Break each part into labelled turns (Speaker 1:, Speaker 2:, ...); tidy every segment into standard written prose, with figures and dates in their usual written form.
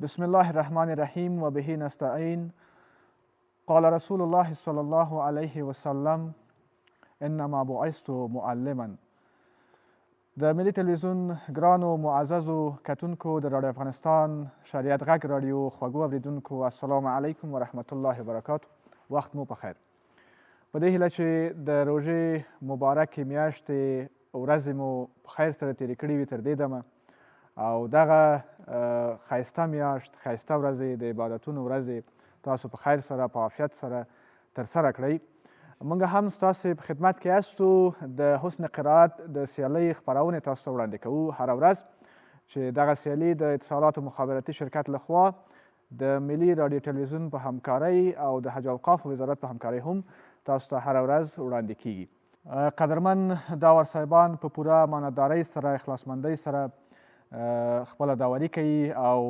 Speaker 1: بسم الله الرحمن الرحیم و به نستعین. قال رسول الله صلی الله علیه و سلم انما بعثت معلما. د ملي تلویزیون ګرانو معززو کتونکو د رادیو افغانستان شریعت غږ رادیو خوږو اوریدونکو السلام علیکم و رحمت الله وبرکاتو. وخت مو په خیر. په دې هیله چې د روژې مبارکې میاشتې ورځې مو په خیر سره تېرې کړې وي تر دې دمه او دغه ښایسته میاشت، ښایسته ورځې، د عبادتونو ورځې تاسو په خیر سره په عافیت سره ترسره کړئ. موږ هم ستاسې په خدمت کې یاستو. د حسن قرائت د سیالۍ خپرونې تاسو ته وړاندې کوو هره ورځ چې دغه سیالي د اتصالات مخابراتي شرکت لخوا د ملي رادیو تلویزیون په همکارۍ او د حج اوقافو وزارت په همکارۍ هم تاسو ته هره ورځ وړاندې کیږي. قدرمن داور صاحبان په پوره امانتدارۍ سره، اخلاصمندۍ سره خپله داوري کوي او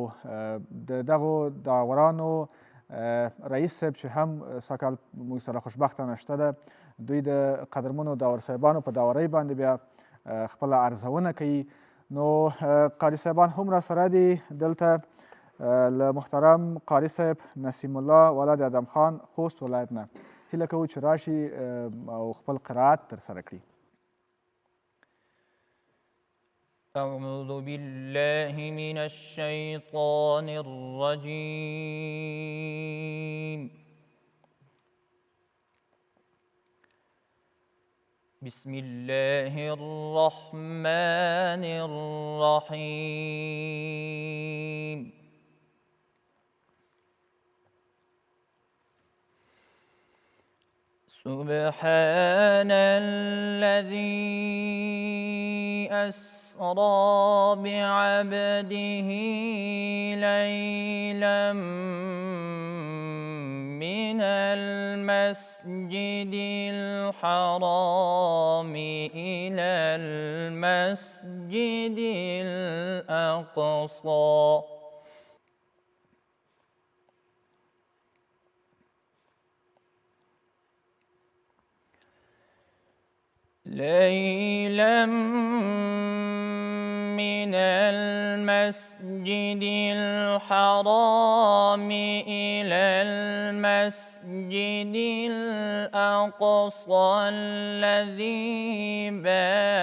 Speaker 1: د دغو داورانو رئیس صاحب چې هم سږکال موږ سره خوشبختانه شته ده، دوی د قدرمنو داور صاحبانو په داورۍ باندې بیا خپله ارزونه کوي. نو قاري صاحبان هم را سره دي دلته، له محترم قاري صاحب نسیم الله ولد ادم خان خوست ولایت نه هیله کوو چې راشي او خپل قرائت ترسره کړي.
Speaker 2: أعوذ بالله من الشيطان الرجيم. بسم الله الرحمن الرحيم. سبحان الذي أسرى بعبده ليلا من المسجد الحرام إلى المسجد الأقصى ليلا من المسجد الحرام إلى المسجد الأقصى الذي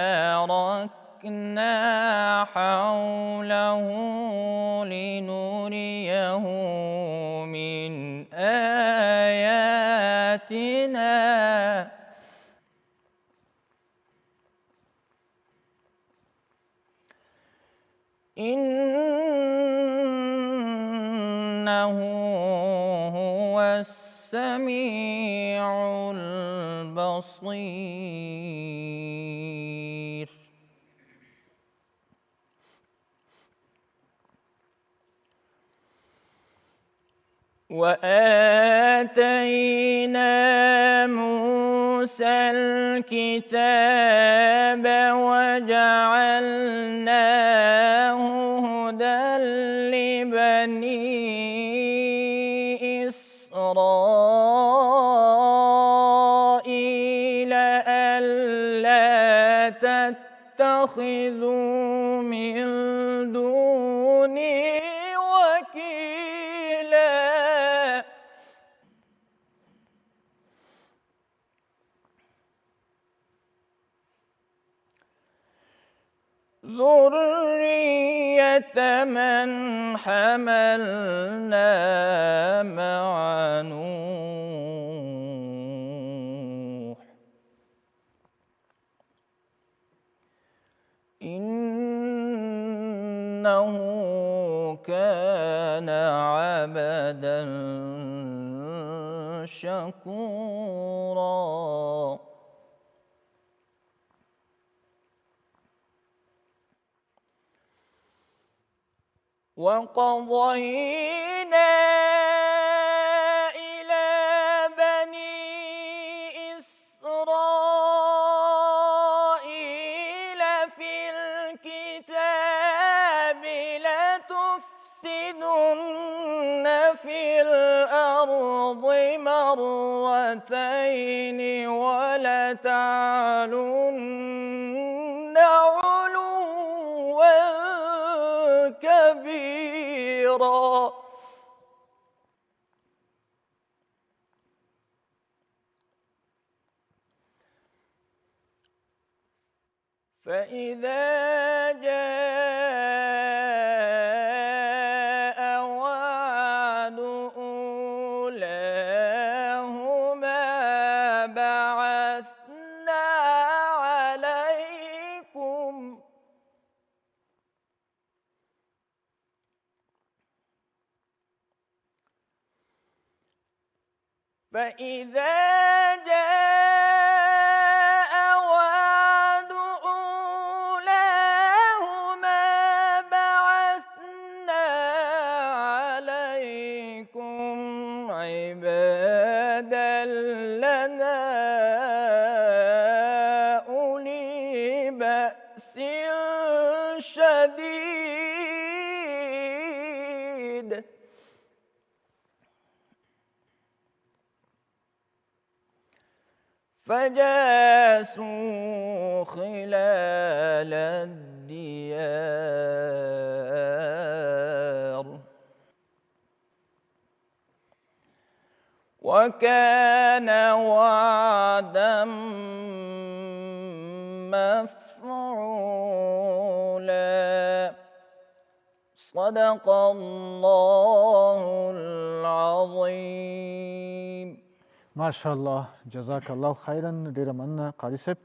Speaker 2: باركنا حوله لنريه من آياتنا إنه هو السميع البصير. وآتينا موسى الكتاب وجعلناه هدى لبني إسرائيل ألا تتخذوا من دوني وكيلا. ذرية من حملنا مع نوح إنه كان عبدا شكورا. وقضينا إلى بني إسرائيل في الكتاب لتفسدن في الأرض مرتين ولتعلن علوا كبيرا. كثيرا فإذا جاء وعد أولاهما بعثنا عليكم فإذا جاء وعد أولاهما بعثنا عليكم عبادا لنا أولي بأس شديد فجاسوا خلال الديار وكان وعدا مفعولا صدق الله العظيم.
Speaker 1: ماشاءالله جزاک الله خیرا. ډیره مننه قاري صاحب.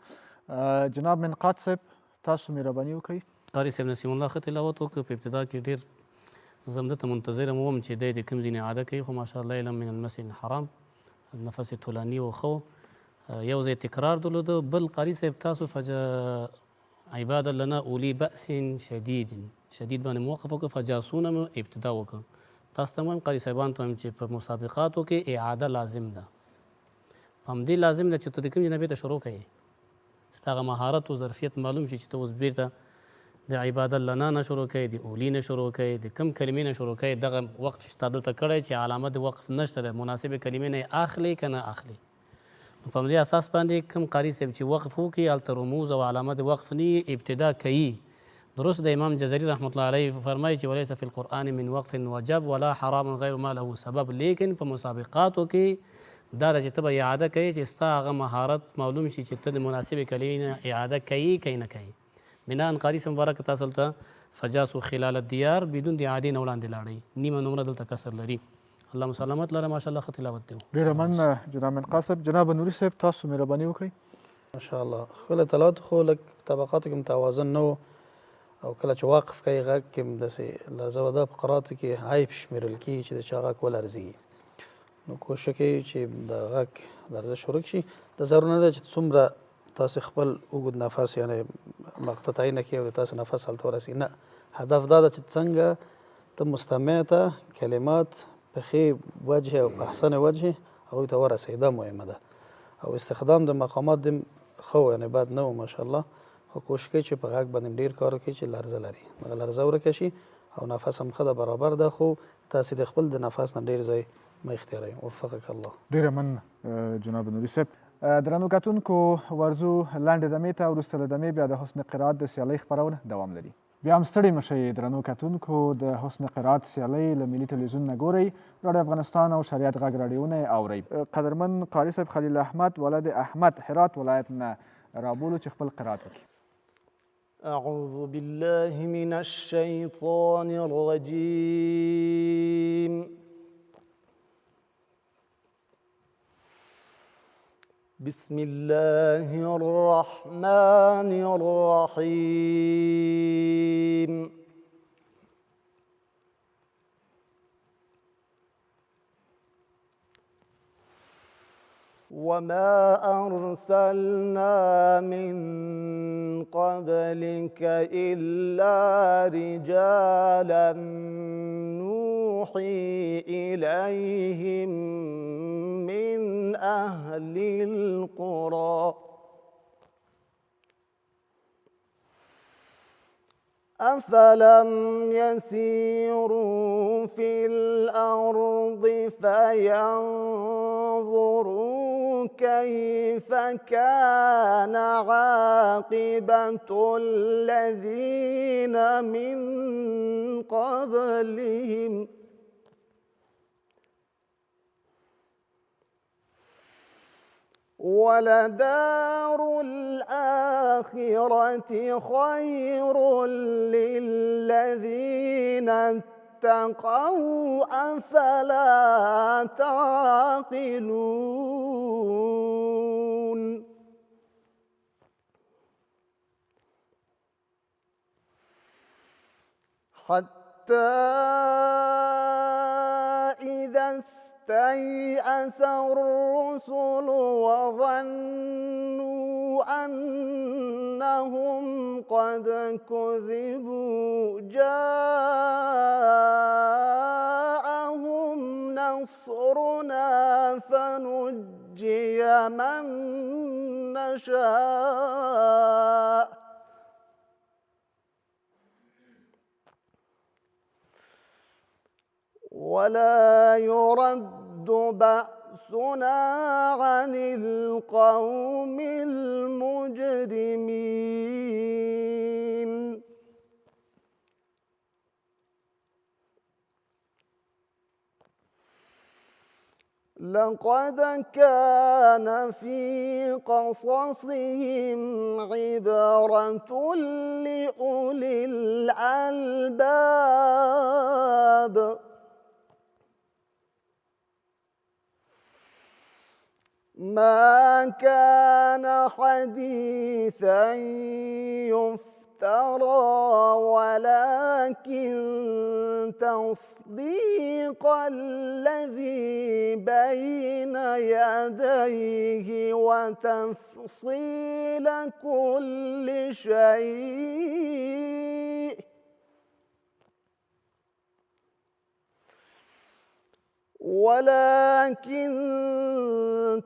Speaker 1: جناب منقاد صاحب تاسو مهرباني وکړئ.
Speaker 3: قاري صاحب نسیم الله ښه تلاوت وکړ. په ابتدا کې ډېر زه همدته منتظره وم چې دی د کوم ځینې عاده کوي، خو ماشاءالله علم من المسجد الحرام نفس طولاني و ښه یو ځای تکرار درلوده. بل قاري صاحب تاسو عبادا لنا اولی بأس شدید باندې موقف وکړه، فجاسونه مو ابتدا وکړه. تاسو ته وایم قاري صاحبانو ته وایم چې په مسابقاتو کې اعاده لازم ده. په همدې لازم ده چې ته د کوم ځای نه بېرته شروع کوې، ستا هغه مهارت و ظرفیت معلوم شي چې ته اوس بېرته د عبادت لنا نه شروع کوې، د اولی نه شروع کوې، د کوم کلمې نه شروع کوې. دغه وقف چې ستا دلته کړی چې علامه د وقف نشته ده، مناسبې کلمې نه یې اخلي که نه اخلي. نو په همدې اساس باندې کوم قاري صاحب چې وقف وکړي هلته رموز او علامه د وقف نه ابتدا کوي. درست د امام جزري رحمت الله علیه فرمایي چې ولیس فی القرآن من وقف وجب ولا حرام غیر ما له سبب. لیکن په مسابقاتو کې دا ده چې ته به اعاده کوي چې ستا هغه مهارت معلوم شي چې ته د مناسبې کلمې نه اعاده کوي که نه کوي. بناء قاري صاحب مبارک تاسو ته فجاسو خلال الدیار بدون د عادې نه وړاندې لاړئ. نیمه نمره دلته کسر لري. الله مسلمت لره ماشاءالله ښه تلاوت دی.
Speaker 1: ډیره مننه جناب منقاد صاحب. جناب نوري صاحب تاسو مهرباني وکړئ.
Speaker 4: ماشاءالله ښکلی تلاوت خو لږ طبقاتو کې متوازن نه و، او کله چې واقف کوي غږ کې هم داسې لرزه وه. دا په قراتو کې عیب شمېرل کېږي چې د چا غږ ولرزېږي. نو کوشش کوي چې د غږ لرزه شروع شي. د ضرور نه ده چې څومره تاسې خپل اوږد نفس یعنې مقطعي نه کړي او تاسې نفس هلته ورسېږي. نه، هدف دا ده چې څنګه ته مستمع ته کلمات په ښې وجه او په احسن وجه هغوی ته ورسوي. دا مهمه ده. او استخدام د مقامات دې ښه و، یعنې بد نه و ماشاءالله. خو کوشش کوي چې په غږ باندې ډېر کار وکړي چې لرزه لري، هغه لرزه ورکه شي او نفس هم ښه ده برابر ده. خو تاسې د خپل د نفس نه ډېر ځای مه اختیاروئ. وفقک الله.
Speaker 1: ډیره مننه جناب نوري صاحب. درنو کتونکو ورځو لنډې دمې ته وروسته له دمې بیا د حسن قرائت د سیالۍ خپرونه دوام لري. بیا هم ستړي مه شئ درنو کتونکو. د حسن قرائت سیالۍ له ملي تلویزیون نه ګورئ، راډیو افغانستان او شریعت غږ راډیوونه یې اورئ. قدرمن قاري صاحب خلیل احمد ولد احمد هرات ولایت نه رابولو چې خپل قرائت وکړي.
Speaker 5: أعوذ بالله من الشيطان الرجيم. بسم الله الرحمن الرحيم. وما أرسلنا من قبلك إلا رجالا نوحي إليهم من أهل القرى أفلم يسيروا في الأرض فينظروا كيف كان عاقبة الذين من قبلهم ولدار الآخرة خير للذين اتقوا أفلا تعقلون حتى إذا استيأس الرسل وظنوا أنهم قد كذبوا جاءهم نصرنا فنجي من نشاء ولا يرد بأسنا عن القوم المجرمين لقد كان في قصصهم عبرة لأولي الألباب ما كان حديثا يفترى ولكن تصديق الذي بين يديه وتفصيل كل شيء ولكن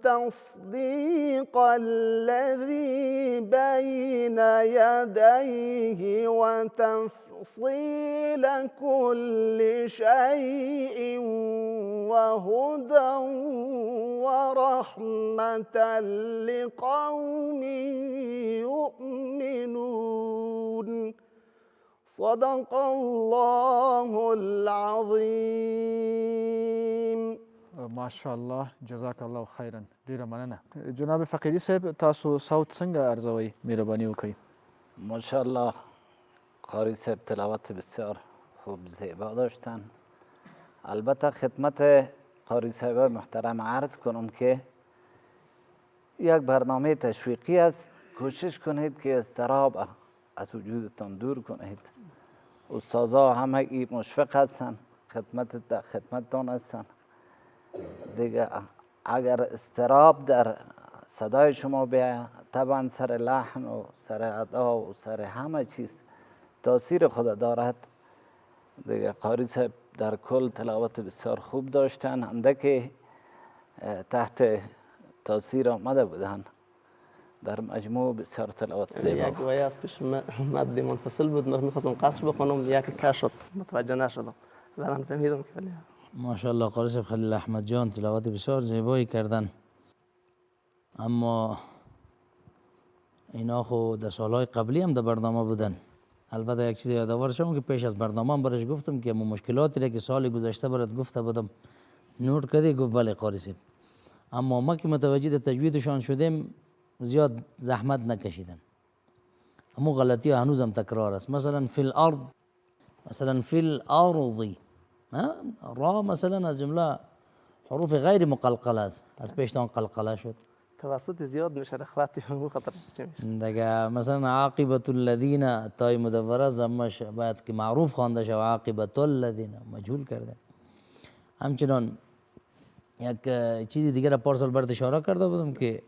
Speaker 5: تصديق الذي بين يديه وتفصيل كل شيء وهدى ورحمة لقوم يؤمنون صدق الله العظيم
Speaker 1: ماشاءالله جزاک الله خیرا. ډیره مننه. جناب فقیری صاحب تاسو صوت څنګه ارزوئ؟ مهرباني وکړئ.
Speaker 6: ماشاءالله قاری صاحب تلاوت بسیار خوب زیبا داشتن. البته خدمت قاری صاحب محترم عرض کنم که یک برنامه تشویقی است. کوشش کنید که اضطراب از وجودتان دور کنید. استاذا همگی مشفق هستند، خدمتتان هستند. دیگه اگر اضطراب در صدای شما بیاید طبعا سر لحن و سر ادا و سر همه چیز تاثیر خود دارد. دیگه قاری صاحب در کل تلاوت بسیار خوب داشتن، اندکی تحت تاثیر آمده بودن. در مجموع بسیار تلاوت زیبا
Speaker 5: یک وایه از پیش مد منفصل بود، میخواستم قصر بخونم یک کش شد متوجه نشدم، الان فهمیدم که
Speaker 7: ماشاءالله قاری صاحب خلیل احمد جان تلاوت بسیار زیبایی کردن. اما اینا خو در سالهای قبلی هم در برنامه بودن. البته یک چیز یادآور شدم که پیش از برنامه هم برش گفتم که مشکلاتی را که سال گذشته برات گفته بودم نوٹ کردی؟ گفت بله قاری صاحب. اما ما که متوجه تجویدشان شدیم زیاد زحمت نکشیدن. اما غلطی ها هنوز هم تکرار است. مثلا فی الارض، مثلا فی الارضی، را مثلا از جمله حروف غیر مقلقله است، از پیشتان قلقله شد.
Speaker 5: توسط زیاد میشه رخوتی همون خطر چی میشه
Speaker 7: دیگه مثلا عاقبت الذین تای مدوره زمش باید که معروف خوانده شد، عاقبت الذین مجهول کرده. همچنان یک چیزی دیگر پارسال برات اشاره کرده بودم که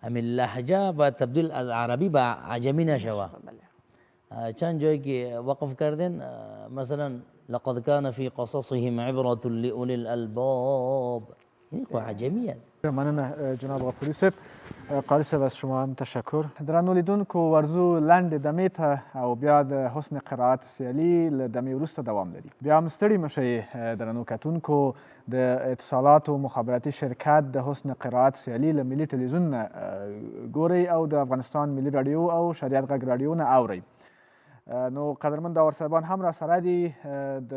Speaker 7: همین لهجه باید تبدیل از عربی به عجمی نشوه. چند جایی که وقف کردین مثلا لقد كان في قصصهم عبرة لأولي الألباب، این خو عجمی است.
Speaker 1: مننه جناب غفوری صاحب. قاری صاحب از شما هم تشکر. درنو لیدونکو ورزو لنډ دمې ته او بیا د حسن قرائت سیالي له دمې وروسته دوام لري. بیا هم ستړي مشئ درنو کتونکو، د اتصالاتو مخابراتي شرکت د حسن قرائت سیالي له ملي تلویزیون نه ګورئ او د افغانستان ملي راډیو او شریعت غږ راډیو نه اورئ. نو قدرمن داور صاحبان هم را سره دي. د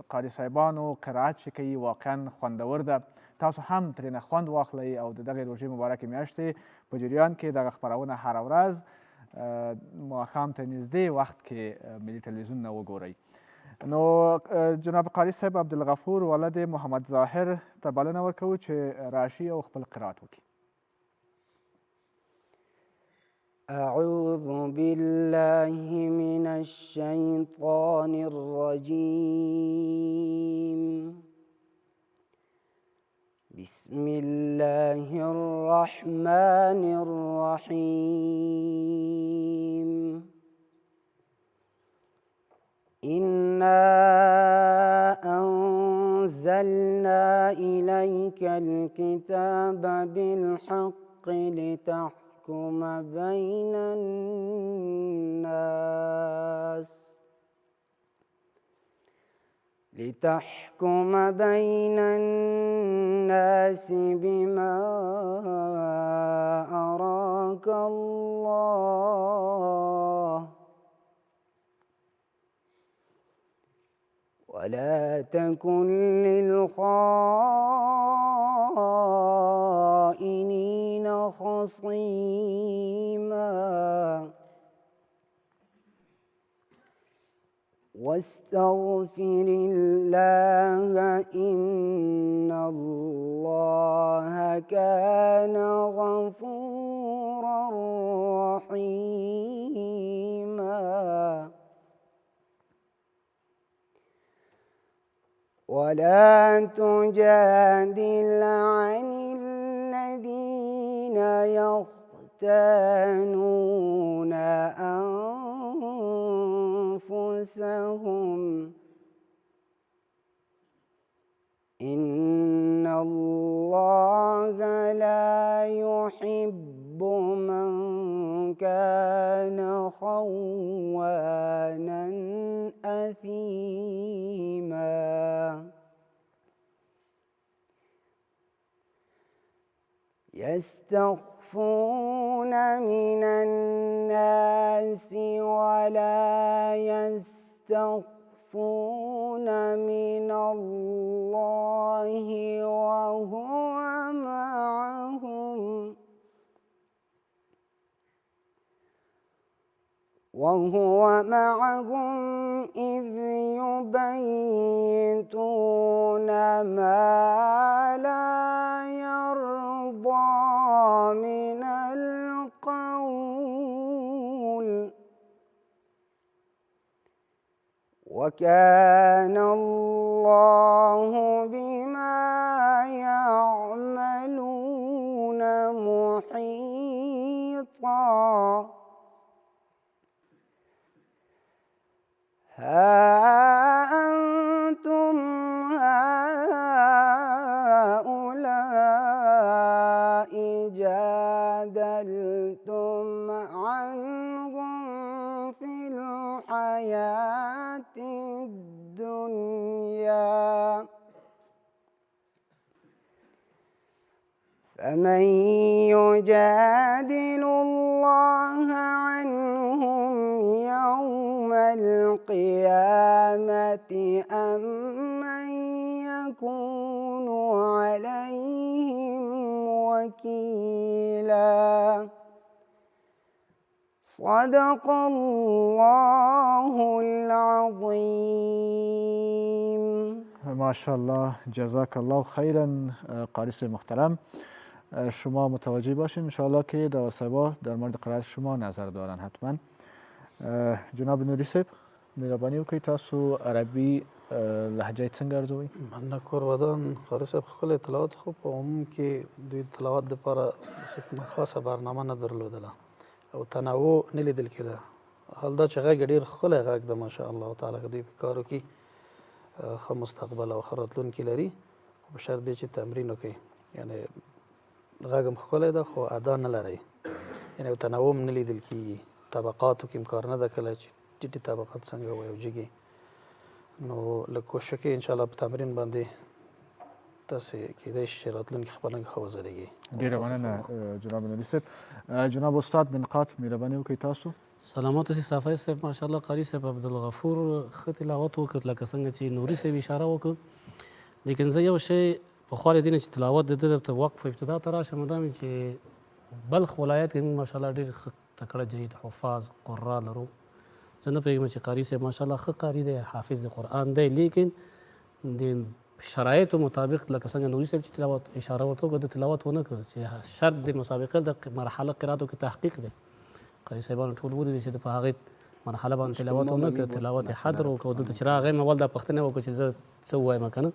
Speaker 1: قاری صاحبانو قرائت چې کوي واقعا خوندور ده. تاسو هم ترېنه خوند واخلئ او د دغې روژې مبارکې میاشتې په جریان کې دغه خپرونه هره ورځ ماښام ته نږدې وخت کې ملي تلویزیون نه وګورئ. نو جناب قاری صاحب عبدالغفور ولد محمد ظاهر ته بلنه ورکوو چې راشي او خپل قرائت وکړي.
Speaker 8: أعوذ بالله من الشيطان الرجيم. بسم الله الرحمن الرحيم. إنا أنزلنا إليك الكتاب بالحق لتحكم بين الناس بما أراك الله ولا تكن للخائنين خصيما واستغفر الله إن الله كان غفورا رحيما. ولا تجادل عن الذين يختانون أنفسهم إن الله لا يحب من كان خوانا أثيما. يستخفون من الناس ولا يستخفون من الله وهو معهم إذ يبيتون ما لا يرضى من القول وكان الله بما يعملون محيطا. ها أنتم هؤلاء جادلتم عنهم في الحياة الدنيا فمن يجادل الله عنهم يوم القيامة أم من يكون عليهم وكيلا. صدق الله العظيم.
Speaker 1: ماشاءالله جزاک الله خیرا. قاری صاحب محترم، شما متوجه باشین انشاءالله که داور صاحبا در مورد قرائت شما نظر دارن. حتما جناب نوری صاحب مهرباني وکړئ تاسو عربي لهجه څنګه ارزوئ؟
Speaker 4: مننه کورودان. قاری صاحب ښکلی تلاوت خو په عموم کې دوی تلاوت دپاره کومه خاصه برنامه نه درلودله او تنوع نه لیدل کېده. حال دا چې غږ ډېر ښکلی غږ ده ماشاءالله تعالی که دوی په کارو کې ښه مستقبل او ښه راتلونکي لري، خو په شرط دی چې تمرین وکړي. یعنی غږ هم ښکلی ده خو ادا نه لري، یعنی یو تنوع هم نه لیدل کېږي. طبقاتو کې امکار نه ده کله چې ټیټې طبقات څنګه وایو جګې. نو لږ کوشش کوي انشاءالله په تمرین باندې تاسې کېدای شي چې راتلونکي خپرنګ ښه وځلېږي.
Speaker 1: ډېره مننه جناب نبي صاحب. جناب استاد بنقات مهرباني وکړئ تاسو.
Speaker 3: سلامات اوسئ صافی صاحب، ماشاءالله قاري صاحب عبدالغفور ښه تلاوت وکړ، لکه څنګه چې نوري صاحب اشاره وکړ. لیکن زه یو شی پخوا له دې نه چې تلاوت د ده ته وقف ابتدا ته راشم، نو دا مې چې بلخ ولایت کې موږ ماشاءالله ډېر ښه تکړه جهید حفاظ قرا لرو. زه نه پوهېږم چې قاري صاحب ماشاءالله ښه قاري دی، حافظ د قرآن دی، لیکن د شرایطو مطابق لکه څنګه نوري صاحب چې تلاوت اشاره ورته وکړه د تلاوت ونه کړ چې شرط د مسابقه د مرحله قراتو کې تحقیق دی. قاري صاحبانو ټول ولیدل چې د په هغې مرحله باندې تلاوت ونه کړ، تلاوت حدر وکړ. دلته چې راغی مې اول دا پوښتنه وکړه چې زه څه ووایم که نه،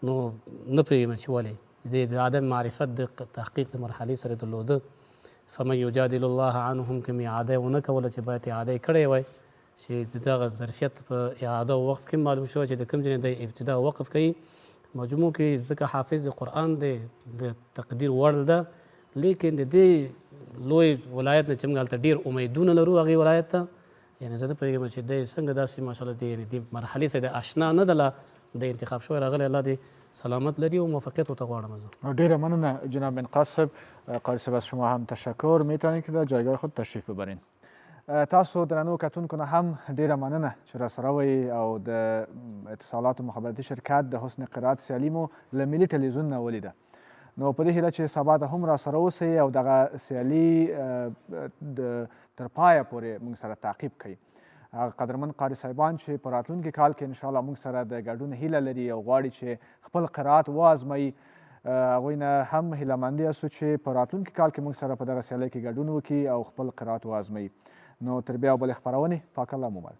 Speaker 3: نو نه پوهېږم چې ولې د عدم معرفت د تحقیق د مرحلې سره درلوده. فمن یجادل الله عنهم که مې اعاده ونه کوله چې باید اعاده یې کړی وای، چې د دغه ظرفیت په اعاده او وقف کې معلوم شوی چې د کوم ځای نه د ابتدا او وقف کوي. مجموع کې ځکه حافظ د قرآن دی د تقدیر وړ ده، لیکن د دې لوی ولایت نه چې موږ هلته ډېر امیدونه لرو هغې ولایت ته، یعنې زه نه پوهېږم چې دی څنګه داسې ماشاءالله د مرحلې سره د اشنا نه ده د انتخاب شوی راغلی. الله دې سلامت لري و موفقیت ورته غواړم.
Speaker 1: ډیره مننه جناب بنقات صاحب. قاری صاحب از شما هم تشکر. میتونید که در جایگاه خود تشریف ببرین. تاسو درنو کتونکو نه هم ډیره مننه چې راسره وئ او د اتصالات و مخابراتي شرکت د حسن قرائت سیالي مو له ملي تلویزیون نه ولیده. نو په دې هیله چې سبا ته هم راسره اوسئ او دغه سیالي تر پایه پورې موږ سره تعقیب کړئ. قدرمن قاری صاحبان چې په راتلونکي کال کې انشاءالله موږ سره د ګډون هیله لري او غواړي چې خپل قرائت وازموي، هغوی نه هم هیلهمند یاستو چې په راتلونکي کال کې موږ سره په دغه سیالۍ کې ګډون وکړي او خپل قرائت وازموي. نو تر بیا او بلې خپرونې پاک الله مو مل.